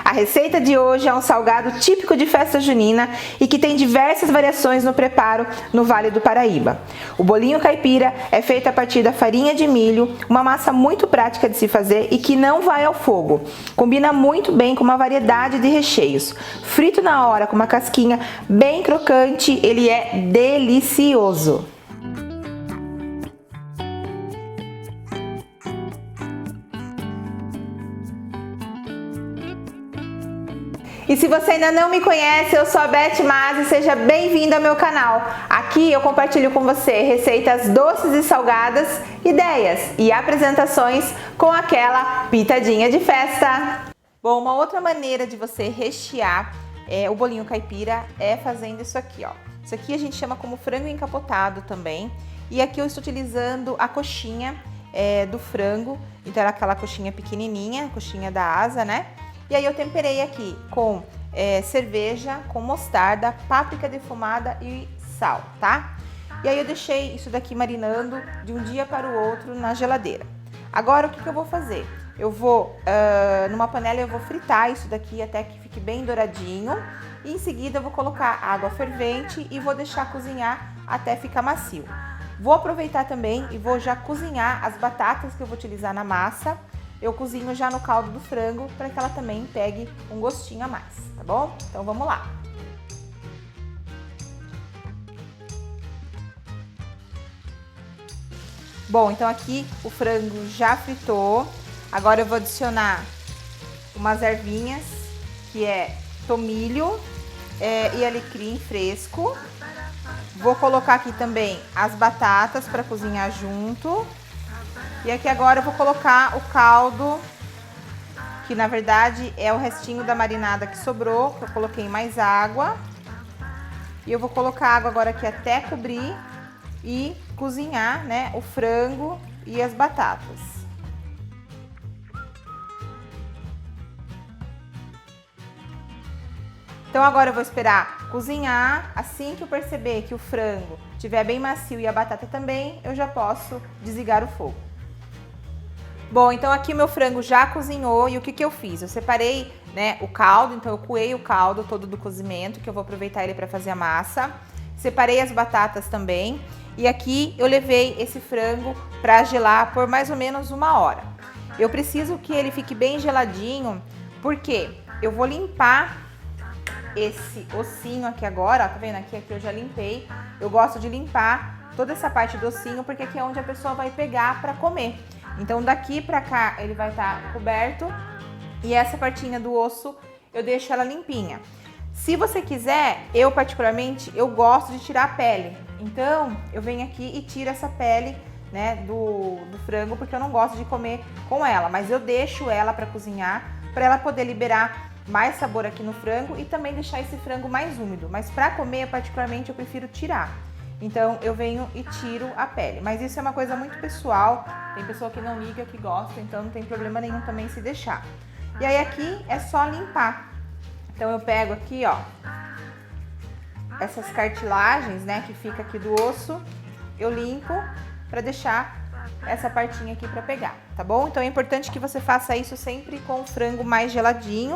A receita de hoje é um salgado típico de festa junina e que tem diversas variações no preparo no Vale do Paraíba. O bolinho caipira é feito a partir da farinha de milho, uma massa muito prática de se fazer e que não vai ao fogo. Combina muito bem com uma variedade de recheios. Frito na hora com uma casquinha bem crocante, ele é delicioso. E se você ainda não me conhece, eu sou a Beth Mazzi, seja bem-vindo ao meu canal. Aqui eu compartilho com você receitas doces e salgadas, ideias e apresentações com aquela pitadinha de festa. Bom, uma outra maneira de você rechear o bolinho caipira é fazendo isso aqui, ó. Isso aqui a gente chama como frango encapotado também. E aqui eu estou utilizando a coxinha do frango, então era aquela coxinha pequenininha, coxinha da asa, né? E aí eu temperei aqui com cerveja, com mostarda, páprica defumada e sal, tá? E aí eu deixei isso daqui marinando de um dia para o outro na geladeira. Agora o que eu vou fazer? Eu vou, numa panela eu vou fritar isso daqui até que fique bem douradinho. E em seguida eu vou colocar água fervente e vou deixar cozinhar até ficar macio. Vou aproveitar também e vou já cozinhar as batatas que eu vou utilizar na massa. Eu cozinho já no caldo do frango para que ela também pegue um gostinho a mais, tá bom? Então vamos lá. Bom, então aqui o frango já fritou. Agora eu vou adicionar umas ervinhas, que é tomilho e alecrim fresco. Vou colocar aqui também as batatas para cozinhar junto. E aqui agora eu vou colocar o caldo, que na verdade é o restinho da marinada que sobrou, que eu coloquei mais água. E eu vou colocar água agora aqui até cobrir e cozinhar, né, o frango e as batatas. Então agora eu vou esperar cozinhar. Assim que eu perceber que o frango estiver bem macio e a batata também, eu já posso desligar o fogo. Bom, então aqui o meu frango já cozinhou e o que eu fiz? Eu separei, né, o caldo, então eu coei o caldo todo do cozimento, que eu vou aproveitar ele para fazer a massa. Separei as batatas também e aqui eu levei esse frango para gelar por mais ou menos 1 hora. Eu preciso que ele fique bem geladinho, porque eu vou limpar esse ossinho aqui agora, ó, tá vendo? Aqui eu já limpei. Eu gosto de limpar toda essa parte do ossinho, porque aqui é onde a pessoa vai pegar para comer. Então daqui pra cá ele vai estar coberto e essa partinha do osso eu deixo ela limpinha. Se você quiser, eu particularmente, eu gosto de tirar a pele. Então eu venho aqui e tiro essa pele, né, do frango, porque eu não gosto de comer com ela. Mas eu deixo ela para cozinhar, para ela poder liberar mais sabor aqui no frango e também deixar esse frango mais úmido. Mas para comer, particularmente, eu prefiro tirar. Então eu venho e tiro a pele, mas isso é uma coisa muito pessoal, tem pessoa que não liga, que gosta, então não tem problema nenhum também se deixar. E aí aqui é só limpar. Então eu pego aqui, ó, essas cartilagens, né, que fica aqui do osso, eu limpo para deixar essa partinha aqui para pegar, tá bom? Então é importante que você faça isso sempre com o frango mais geladinho,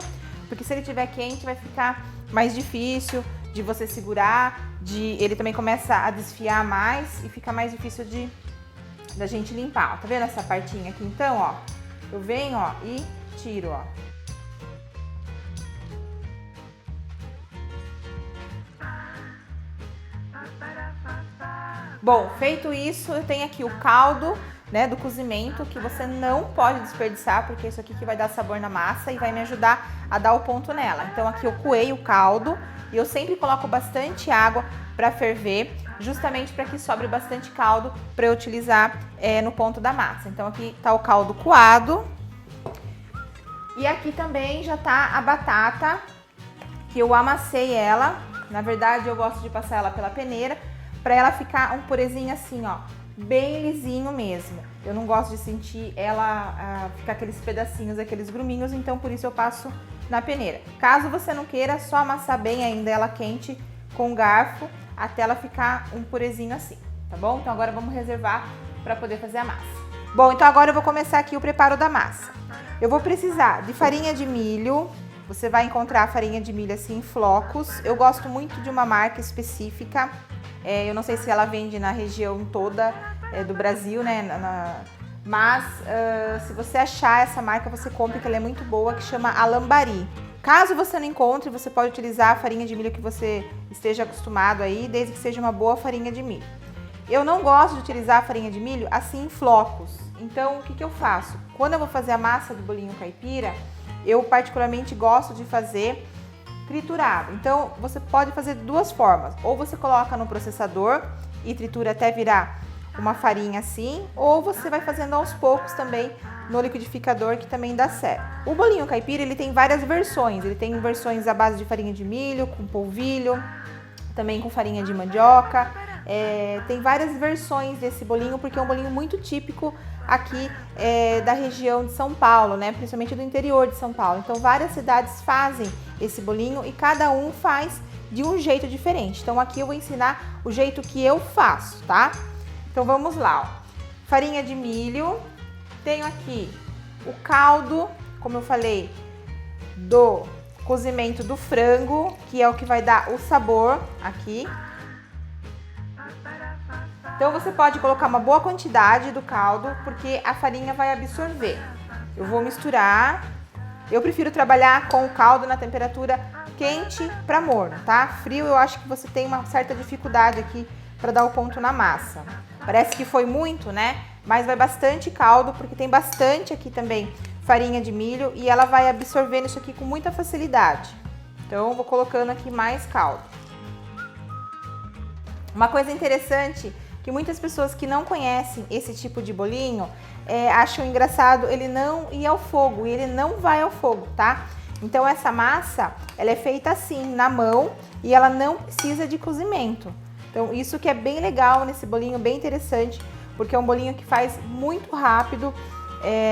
porque se ele estiver quente vai ficar mais difícil de você segurar, ele também começa a desfiar mais e fica mais difícil da gente limpar. Ó, tá vendo essa partinha aqui? Então, ó, eu venho, ó, e tiro, ó. Bom, feito isso, eu tenho aqui o caldo, né, do cozimento, que você não pode desperdiçar, porque isso aqui que vai dar sabor na massa e vai me ajudar a dar o ponto nela. Então aqui eu coei o caldo e eu sempre coloco bastante água para ferver, justamente para que sobre bastante caldo para eu utilizar no ponto da massa. Então aqui tá o caldo coado. E aqui também já tá a batata, que eu amassei ela. Na verdade eu gosto de passar ela pela peneira, para ela ficar um purezinho assim, ó, bem lisinho mesmo. Eu não gosto de sentir ela ficar aqueles pedacinhos, aqueles gruminhos, então por isso eu passo na peneira. Caso você não queira, só amassar bem ainda ela quente com o garfo até ela ficar um purezinho assim, tá bom? Então agora vamos reservar para poder fazer a massa. Bom, então agora eu vou começar aqui o preparo da massa. Eu vou precisar de farinha de milho, você vai encontrar a farinha de milho assim em flocos. Eu gosto muito de uma marca específica. Eu não sei se ela vende na região toda do Brasil, né? Mas se você achar essa marca, você compra, que ela é muito boa, que chama Alambari. Caso você não encontre, você pode utilizar a farinha de milho que você esteja acostumado aí, desde que seja uma boa farinha de milho. Eu não gosto de utilizar a farinha de milho assim em flocos. Então, o que eu faço? Quando eu vou fazer a massa do bolinho caipira, eu particularmente gosto de fazer triturado. Então, você pode fazer de duas formas. Ou você coloca no processador e tritura até virar uma farinha assim, ou você vai fazendo aos poucos também no liquidificador, que também dá certo. O bolinho caipira, ele tem várias versões. Ele tem versões à base de farinha de milho, com polvilho, também com farinha de mandioca. Tem várias versões desse bolinho, porque é um bolinho muito típico aqui da região de São Paulo, né? Principalmente do interior de São Paulo. Então, várias cidades fazem esse bolinho e cada um faz de um jeito diferente. Então, aqui eu vou ensinar o jeito que eu faço, tá? Então, vamos lá, ó. Farinha de milho. Tenho aqui o caldo, como eu falei, do cozimento do frango, que é o que vai dar o sabor aqui. Então, você pode colocar uma boa quantidade do caldo, porque a farinha vai absorver. Eu vou misturar. Eu prefiro trabalhar com o caldo na temperatura quente para morno, tá? Frio, eu acho que você tem uma certa dificuldade aqui para dar o ponto na massa. Parece que foi muito, né? Mas vai bastante caldo, porque tem bastante aqui também farinha de milho e ela vai absorvendo isso aqui com muita facilidade. Então, eu vou colocando aqui mais caldo. Uma coisa interessante, que muitas pessoas que não conhecem esse tipo de bolinho acham engraçado ele não ir ao fogo, e ele não vai ao fogo, tá? Então, essa massa, ela é feita assim, na mão, e ela não precisa de cozimento. Então, isso que é bem legal nesse bolinho, bem interessante, porque é um bolinho que faz muito rápido,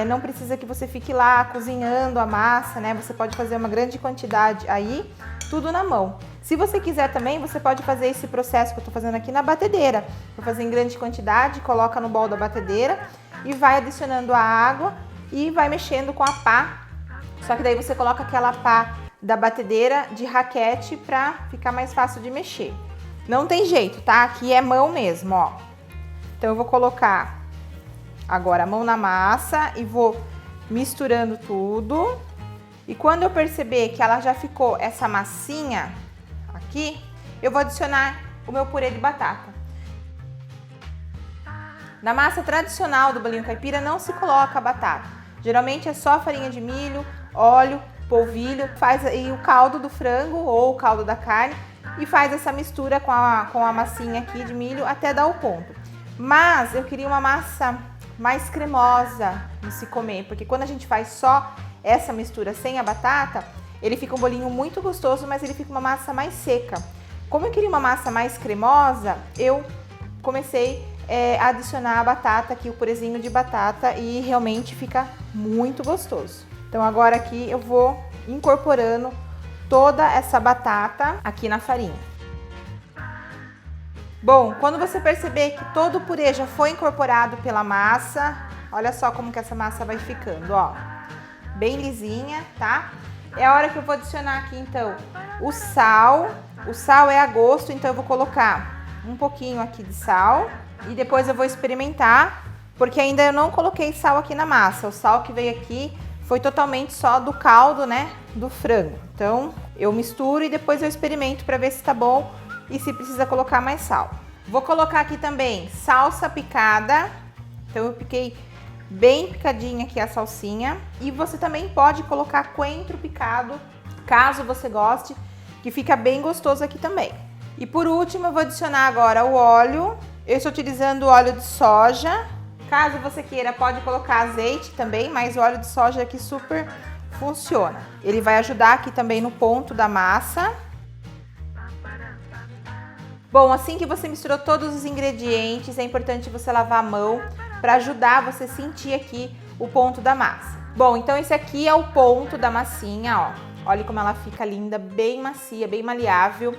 não precisa que você fique lá cozinhando a massa, né? Você pode fazer uma grande quantidade aí, tudo na mão. Se você quiser também, você pode fazer esse processo que eu tô fazendo aqui na batedeira. Vou fazer em grande quantidade, coloca no bol da batedeira e vai adicionando a água e vai mexendo com a pá. Só que daí você coloca aquela pá da batedeira de raquete pra ficar mais fácil de mexer. Não tem jeito, tá? Aqui é mão mesmo, ó. Então, eu vou colocar agora a mão na massa e vou misturando tudo. E quando eu perceber que ela já ficou essa massinha aqui, eu vou adicionar o meu purê de batata. Na massa tradicional do bolinho caipira não se coloca a batata. Geralmente é só farinha de milho, óleo, polvilho, faz aí o caldo do frango ou o caldo da carne e faz essa mistura com a massinha aqui de milho até dar o ponto. Mas eu queria uma massa mais cremosa de se comer, porque quando a gente faz só essa mistura sem a batata, ele fica um bolinho muito gostoso, mas ele fica uma massa mais seca. Como eu queria uma massa mais cremosa, eu comecei a adicionar a batata aqui, o purezinho de batata, e realmente fica muito gostoso. Então agora aqui eu vou incorporando toda essa batata aqui na farinha. Bom, quando você perceber que todo o purê já foi incorporado pela massa, olha só como que essa massa vai ficando, ó. Bem lisinha, tá? É a hora que eu vou adicionar aqui, então, o sal. O sal é a gosto, então eu vou colocar um pouquinho aqui de sal. E depois eu vou experimentar, porque ainda eu não coloquei sal aqui na massa. O sal que veio aqui foi totalmente só do caldo, né, do frango. Então, eu misturo e depois eu experimento para ver se tá bom e se precisa colocar mais sal. Vou colocar aqui também salsa picada. Então, eu piquei bem picadinha aqui a salsinha. E você também pode colocar coentro picado, caso você goste, que fica bem gostoso aqui também. E por último, eu vou adicionar agora o óleo. Eu estou utilizando óleo de soja. Caso você queira, pode colocar azeite também, mas o óleo de soja aqui super funciona. Ele vai ajudar aqui também no ponto da massa. Bom, assim que você misturou todos os ingredientes, é importante você lavar a mão para ajudar você a sentir aqui o ponto da massa. Bom, então esse aqui é o ponto da massinha, ó. Olha como ela fica linda, bem macia, bem maleável.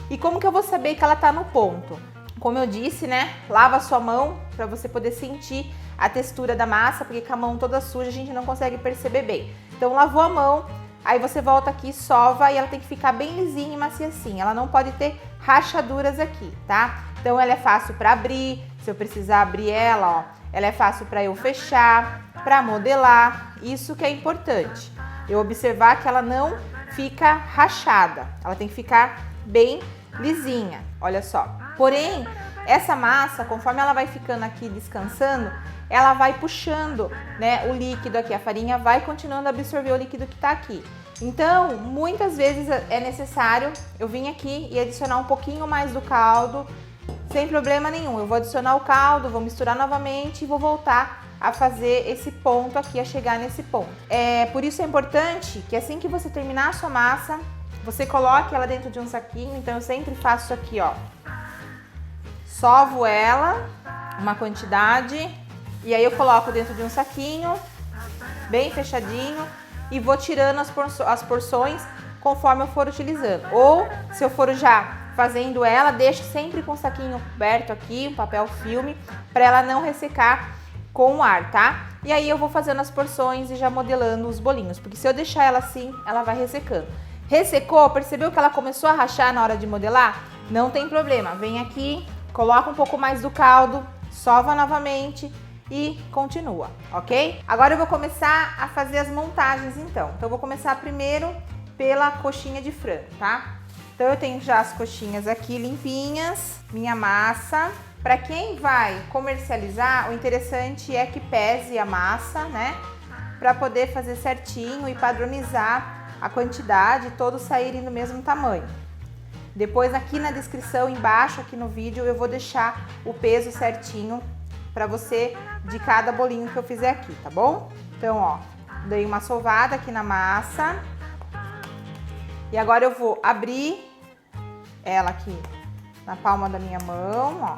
E como que eu vou saber que ela tá no ponto? Como eu disse, né? Lava a sua mão para você poder sentir a textura da massa, porque com a mão toda suja a gente não consegue perceber bem. Então, lavou a mão, Aí você volta aqui, sova e ela tem que ficar bem lisinha e macia assim. Ela não pode ter rachaduras aqui, tá? Então ela é fácil para abrir, se eu precisar abrir ela, ó. Ela é fácil para eu fechar, para modelar. Isso que é importante. Eu observar que ela não fica rachada. Ela tem que ficar bem lisinha, olha só. Porém, essa massa, conforme ela vai ficando aqui descansando, ela vai puxando, né, o líquido aqui. A farinha vai continuando a absorver o líquido que tá aqui. Então, muitas vezes é necessário eu vir aqui e adicionar um pouquinho mais do caldo, sem problema nenhum. Eu vou adicionar o caldo, vou misturar novamente e vou voltar a fazer esse ponto aqui, a chegar nesse ponto. Por isso é importante que assim que você terminar a sua massa, você coloque ela dentro de um saquinho. Então eu sempre faço isso aqui, ó. Sovo ela, uma quantidade, e aí eu coloco dentro de um saquinho, bem fechadinho, e vou tirando as porções conforme eu for utilizando. Ou, se eu for já fazendo ela, deixo sempre com o saquinho coberto aqui, um papel filme, para ela não ressecar com o ar, tá? E aí eu vou fazendo as porções e já modelando os bolinhos, porque se eu deixar ela assim, ela vai ressecando. Ressecou, percebeu que ela começou a rachar na hora de modelar? Não tem problema, vem aqui, coloca um pouco mais do caldo, sova novamente e continua, ok? Agora eu vou começar a fazer as montagens então. Então eu vou começar primeiro pela coxinha de frango, tá? Então eu tenho já as coxinhas aqui limpinhas, minha massa. Para quem vai comercializar, o interessante é que pese a massa, né? Para poder fazer certinho e padronizar a quantidade, todos saírem do mesmo tamanho. Depois aqui na descrição, embaixo aqui no vídeo, eu vou deixar o peso certinho para você de cada bolinho que eu fizer aqui, tá bom? Então, ó, dei uma sovada aqui na massa. E agora eu vou abrir ela aqui na palma da minha mão, ó.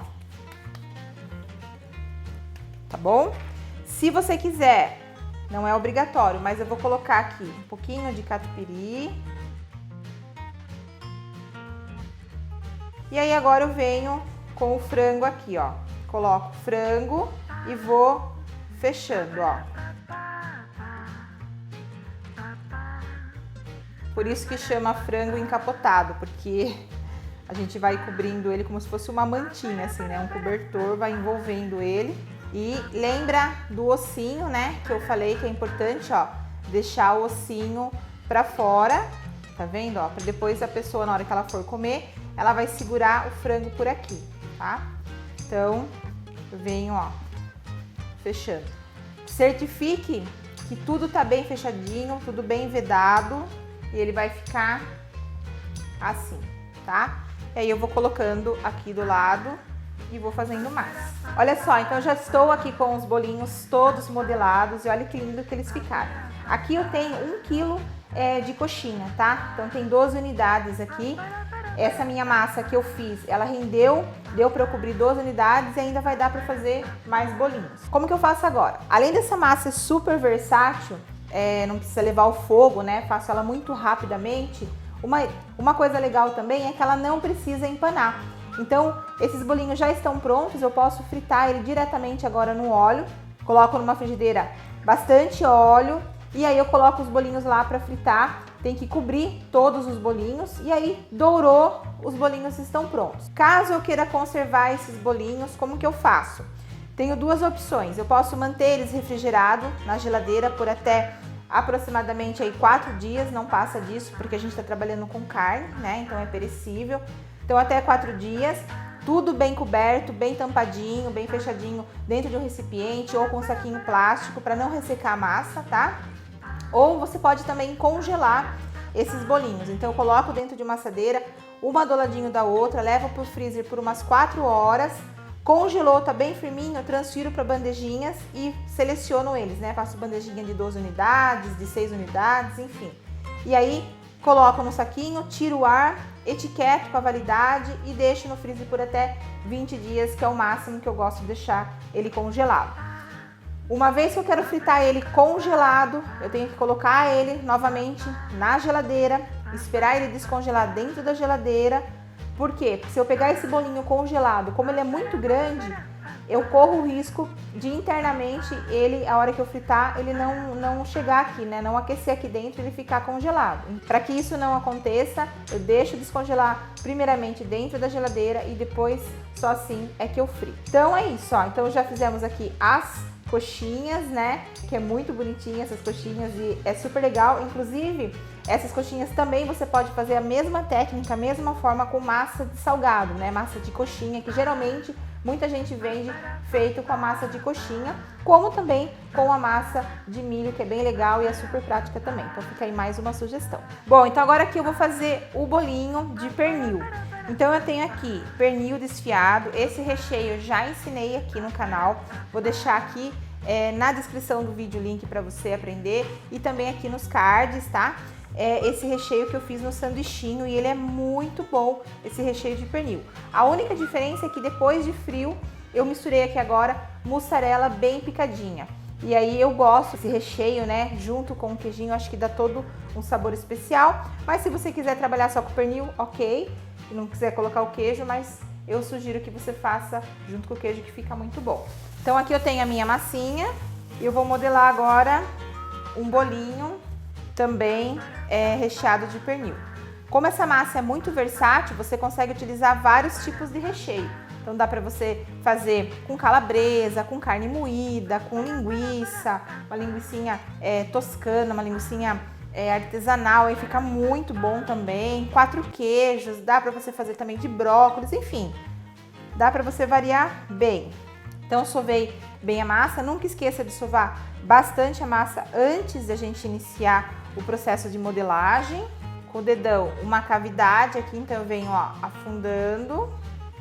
Tá bom? Se você quiser, não é obrigatório, mas eu vou colocar aqui um pouquinho de catupiry. E aí agora eu venho com o frango aqui, ó. Coloco o frango e vou fechando, ó. Por isso que chama frango encapotado, porque a gente vai cobrindo ele como se fosse uma mantinha, assim, né? Um cobertor vai envolvendo ele. E lembra do ossinho, né? Que eu falei que é importante, ó, deixar o ossinho pra fora, tá vendo, ó? Pra depois a pessoa, na hora que ela for comer, ela vai segurar o frango por aqui, tá? Então, eu venho, ó, fechando. Certifique que tudo tá bem fechadinho, tudo bem vedado, e ele vai ficar assim, tá? E aí eu vou colocando aqui do lado e vou fazendo mais. Olha só, então eu já estou aqui com os bolinhos todos modelados e olha que lindo que eles ficaram. Aqui eu tenho 1 quilo de coxinha, tá? Então tem 12 unidades aqui. Essa minha massa que eu fiz, ela rendeu, deu para eu cobrir 12 unidades e ainda vai dar para fazer mais bolinhos. Como que eu faço agora? Além dessa massa ser super versátil, não precisa levar ao fogo, né? Faço ela muito rapidamente. Uma coisa legal também é que ela não precisa empanar. Então, esses bolinhos já estão prontos, eu posso fritar ele diretamente agora no óleo. Coloco numa frigideira bastante óleo e aí eu coloco os bolinhos lá para fritar. Tem que cobrir todos os bolinhos e aí dourou, os bolinhos estão prontos. Caso eu queira conservar esses bolinhos, como que eu faço? Tenho duas opções. Eu posso manter eles refrigerados na geladeira por até aproximadamente aí 4 dias, não passa disso, porque a gente está trabalhando com carne, né? Então é perecível. Então até 4 dias, tudo bem coberto, bem tampadinho, bem fechadinho dentro de um recipiente ou com um saquinho plástico para não ressecar a massa, tá? Ou você pode também congelar esses bolinhos. Então eu coloco dentro de uma assadeira, uma do ladinho da outra, levo para o freezer por umas 4 horas, congelou, tá bem firminho, eu transfiro para bandejinhas e seleciono eles, né? Faço bandejinha de 12 unidades, de 6 unidades, enfim. E aí coloco no saquinho, tiro o ar, etiqueto com a validade e deixo no freezer por até 20 dias, que é o máximo que eu gosto de deixar ele congelado. Uma vez que eu quero fritar ele congelado, eu tenho que colocar ele novamente na geladeira, esperar ele descongelar dentro da geladeira. Por quê? Porque se eu pegar esse bolinho congelado, como ele é muito grande, eu corro o risco de internamente ele, a hora que eu fritar, ele não chegar aqui, né? Não aquecer aqui dentro e ele ficar congelado. Para que isso não aconteça, eu deixo descongelar primeiramente dentro da geladeira e depois só assim é que eu frito. Então é isso, ó. Então já fizemos aqui as coxinhas, né? Que é muito bonitinha essas coxinhas e é super legal. Inclusive, essas coxinhas também você pode fazer a mesma técnica, a mesma forma com massa de salgado, né? Massa de coxinha, que geralmente muita gente vende feito com a massa de coxinha, como também com a massa de milho, que é bem legal e é super prática também. Então fica aí mais uma sugestão. Bom, então agora aqui eu vou fazer o bolinho de pernil. Então eu tenho aqui pernil desfiado, esse recheio eu já ensinei aqui no canal, vou deixar aqui na descrição do vídeo o link para você aprender e também aqui nos cards, tá? Esse recheio que eu fiz no sanduichinho e ele é muito bom, esse recheio de pernil. A única diferença é que depois de frio, eu misturei aqui agora mussarela bem picadinha. E aí eu gosto desse recheio, né, junto com o queijinho, acho que dá todo um sabor especial. Mas se você quiser trabalhar só com pernil, ok. Se não quiser colocar o queijo, mas eu sugiro que você faça junto com o queijo, que fica muito bom. Então aqui eu tenho a minha massinha e eu vou modelar agora um bolinho também recheado de pernil. Como essa massa é muito versátil, você consegue utilizar vários tipos de recheio. Então dá para você fazer com calabresa, com carne moída, com linguiça, uma linguicinha toscana, uma linguicinha artesanal, aí fica muito bom também. 4 queijos, dá para você fazer também de brócolis, enfim, dá para você variar bem. Então sovei bem a massa, nunca esqueça de sovar bastante a massa antes da gente iniciar o processo de modelagem. Com o dedão uma cavidade aqui, então eu venho, ó, afundando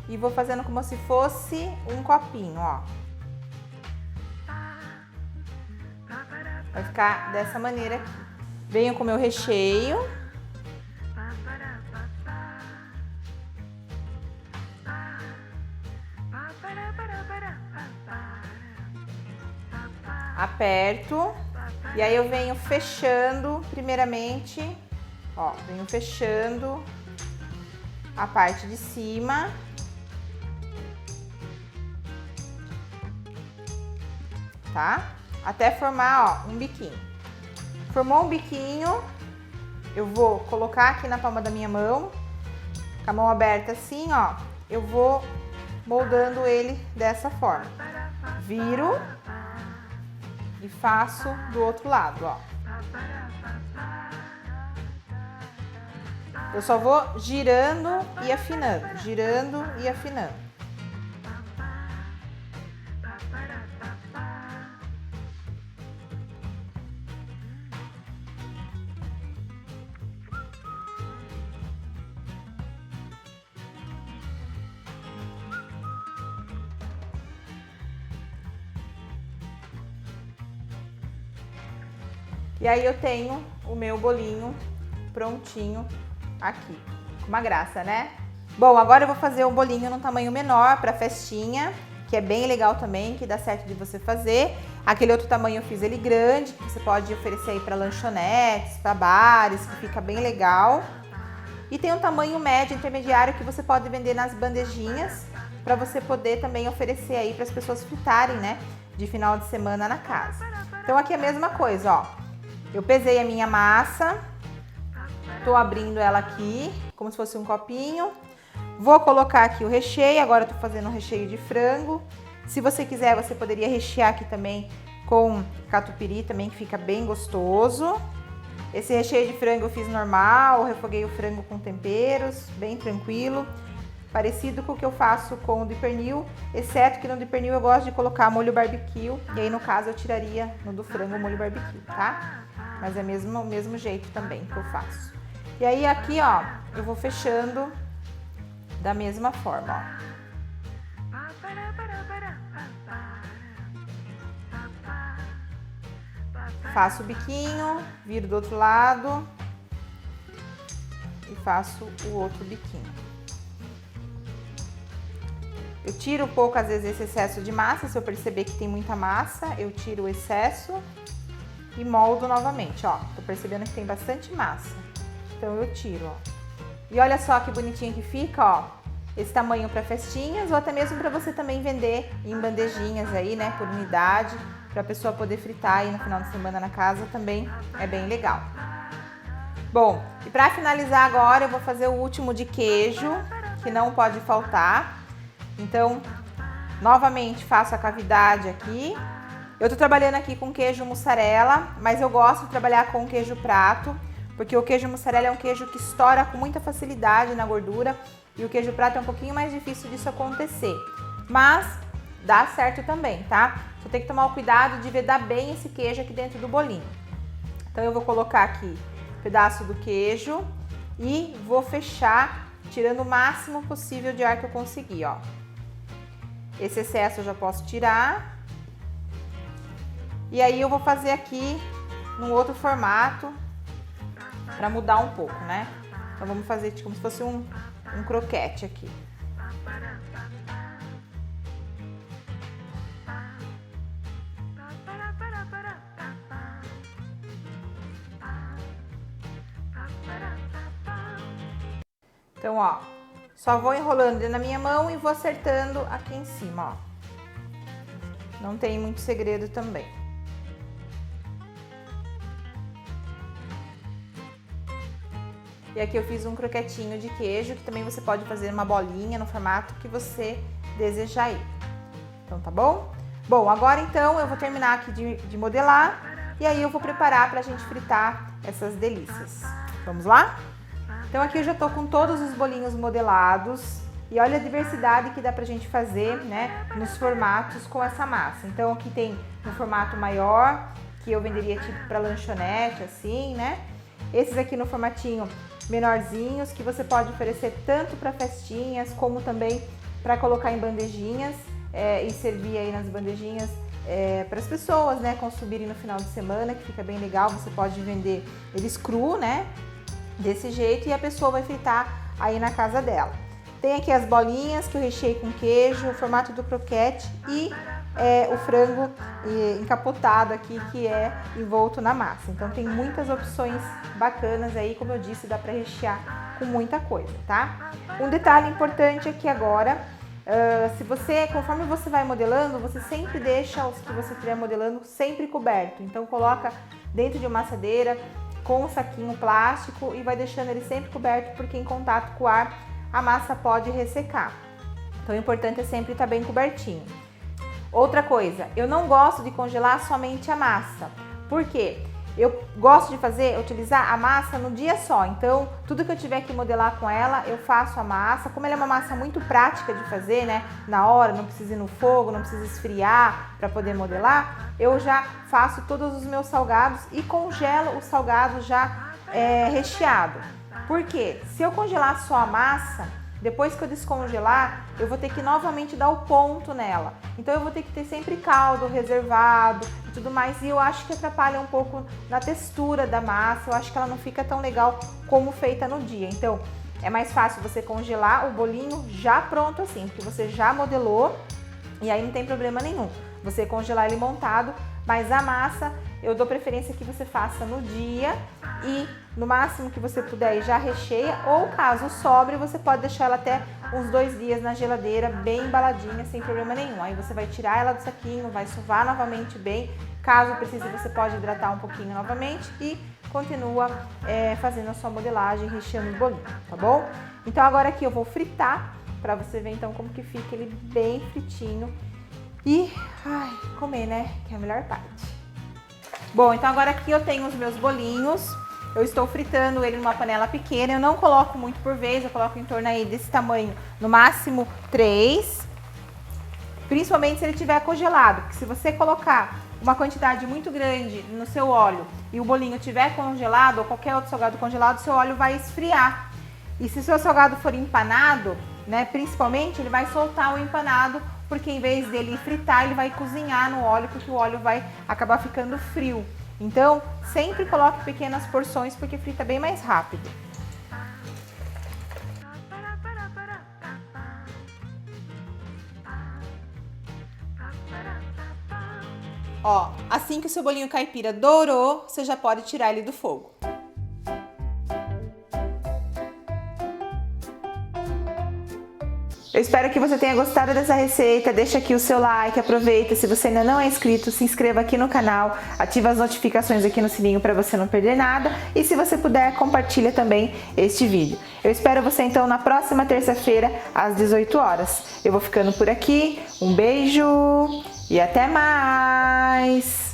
e vou fazendo como se fosse um copinho, ó. Vai ficar dessa maneira aqui. Venho com o meu recheio. Aperto. E aí eu venho fechando primeiramente, ó, venho fechando a parte de cima. Tá? Até formar, ó, um biquinho. Formou um biquinho, eu vou colocar aqui na palma da minha mão, com a mão aberta assim, ó, eu vou moldando ele dessa forma. Viro e faço do outro lado, ó. Eu só vou girando e afinando, girando e afinando. E aí eu tenho o meu bolinho prontinho aqui. Uma graça, né? Bom, agora eu vou fazer um bolinho num tamanho menor para festinha, que é bem legal também, que dá certo de você fazer. Aquele outro tamanho eu fiz ele grande, que você pode oferecer aí para lanchonetes, para bares, que fica bem legal. E tem um tamanho médio, intermediário, que você pode vender nas bandejinhas, para você poder também oferecer aí para as pessoas fritarem, né, de final de semana na casa. Então aqui é a mesma coisa, ó. Eu pesei a minha massa, tô abrindo ela aqui, como se fosse um copinho. Vou colocar aqui o recheio, agora eu tô fazendo um recheio de frango. Se você quiser, você poderia rechear aqui também com catupiry também, que fica bem gostoso. Esse recheio de frango eu fiz normal, refoguei o frango com temperos, bem tranquilo. Parecido com o que eu faço com o de pernil, exceto que no de pernil eu gosto de colocar molho barbecue. E aí, no caso, eu tiraria no do frango o molho barbecue, tá? Mas é o mesmo jeito também que eu faço. E aí aqui, ó, eu vou fechando da mesma forma, ó. Faço o biquinho, viro do outro lado e faço o outro biquinho. Eu tiro um pouco, às vezes, esse excesso de massa. Se eu perceber que tem muita massa, eu tiro o excesso e moldo novamente, ó. Tô percebendo que tem bastante massa, então eu tiro, ó. E olha só que bonitinho que fica, ó. esse tamanho para festinhas ou até mesmo para você também vender em bandejinhas aí, né, por unidade, para a pessoa poder fritar aí no final de semana na casa também é bem legal. Bom, e para finalizar agora eu vou fazer o último de queijo, que não pode faltar. Então, novamente faço a cavidade aqui. Eu tô trabalhando aqui com queijo mussarela, mas eu gosto de trabalhar com queijo prato, porque o queijo mussarela é um queijo que estoura com muita facilidade na gordura e o queijo prato é um pouquinho mais difícil disso acontecer. Mas dá certo também, tá? Só tem que tomar o cuidado de vedar bem esse queijo aqui dentro do bolinho. Então eu vou colocar aqui um pedaço do queijo e vou fechar, tirando o máximo possível de ar que eu conseguir, ó. Esse excesso eu já posso tirar. E aí eu vou fazer aqui num outro formato para mudar um pouco, né? Então vamos fazer como se fosse um croquete aqui. Então, ó, só vou enrolando na minha mão e vou acertando aqui em cima, ó. Não tem muito segredo também. E aqui eu fiz um croquetinho de queijo, que também você pode fazer uma bolinha no formato que você desejar aí. Então, tá bom? Bom, agora então eu vou terminar aqui de modelar e aí eu vou preparar pra gente fritar essas delícias. Vamos lá? Então aqui eu já tô com todos os bolinhos modelados e olha a diversidade que dá pra gente fazer, né, nos formatos com essa massa. Então aqui tem um formato maior, que eu venderia tipo pra lanchonete, assim, né? Esses aqui no formatinho menorzinhos, que você pode oferecer tanto para festinhas, como também para colocar em bandejinhas e servir aí nas bandejinhas para as pessoas, né, consumirem no final de semana, que fica bem legal. Você pode vender eles cru, né, desse jeito, e a pessoa vai fritar aí na casa dela. Tem aqui as bolinhas que eu recheei com queijo, o formato do croquete e o frango encapotado aqui, que é envolto na massa. Então tem muitas opções bacanas aí, como eu disse, dá para rechear com muita coisa, tá? Um detalhe importante aqui agora, conforme você vai modelando, você sempre deixa os que você estiver modelando sempre coberto. Então coloca dentro de uma assadeira com um saquinho plástico e vai deixando ele sempre coberto, porque em contato com o ar a massa pode ressecar. Então o importante é sempre estar bem cobertinho. Outra coisa, eu não gosto de congelar somente a massa. Por quê? Eu gosto de utilizar a massa no dia só. Então, tudo que eu tiver que modelar com ela, eu faço a massa. Como ela é uma massa muito prática de fazer, né? Na hora, não precisa ir no fogo, não precisa esfriar para poder modelar. Eu já faço todos os meus salgados e congelo o salgado já recheado. Por quê? Se eu congelar só a massa, depois que eu descongelar, eu vou ter que novamente dar o ponto nela. Então eu vou ter que ter sempre caldo reservado e tudo mais. E eu acho que atrapalha um pouco na textura da massa. Eu acho que ela não fica tão legal como feita no dia. Então é mais fácil você congelar o bolinho já pronto assim, porque você já modelou e aí não tem problema nenhum. Você congelar ele montado, mas a massa eu dou preferência que você faça no dia e no máximo que você puder já recheia, ou caso sobre, você pode deixar ela até uns 2 dias na geladeira, bem embaladinha, sem problema nenhum. Aí você vai tirar ela do saquinho, vai sovar novamente bem, caso precise você pode hidratar um pouquinho novamente e continua fazendo a sua modelagem, recheando o bolinho, tá bom? Então agora aqui eu vou fritar, pra você ver então como que fica ele bem fritinho e comer, né, que é a melhor parte. Bom, então agora aqui eu tenho os meus bolinhos. Eu estou fritando ele numa panela pequena, eu não coloco muito por vez, eu coloco em torno aí desse tamanho, no máximo 3, principalmente se ele estiver congelado, porque se você colocar uma quantidade muito grande no seu óleo e o bolinho estiver congelado, ou qualquer outro salgado congelado, seu óleo vai esfriar. E se o seu salgado for empanado, né, principalmente, ele vai soltar o empanado, porque em vez dele fritar, ele vai cozinhar no óleo, porque o óleo vai acabar ficando frio. Então, sempre coloque pequenas porções, porque frita bem mais rápido. Ó, assim que o seu bolinho caipira dourou, você já pode tirar ele do fogo. Eu espero que você tenha gostado dessa receita, deixa aqui o seu like, aproveita, se você ainda não é inscrito, se inscreva aqui no canal, ativa as notificações aqui no sininho para você não perder nada e se você puder, compartilha também este vídeo. Eu espero você então na próxima terça-feira às 18 horas. Eu vou ficando por aqui, um beijo e até mais!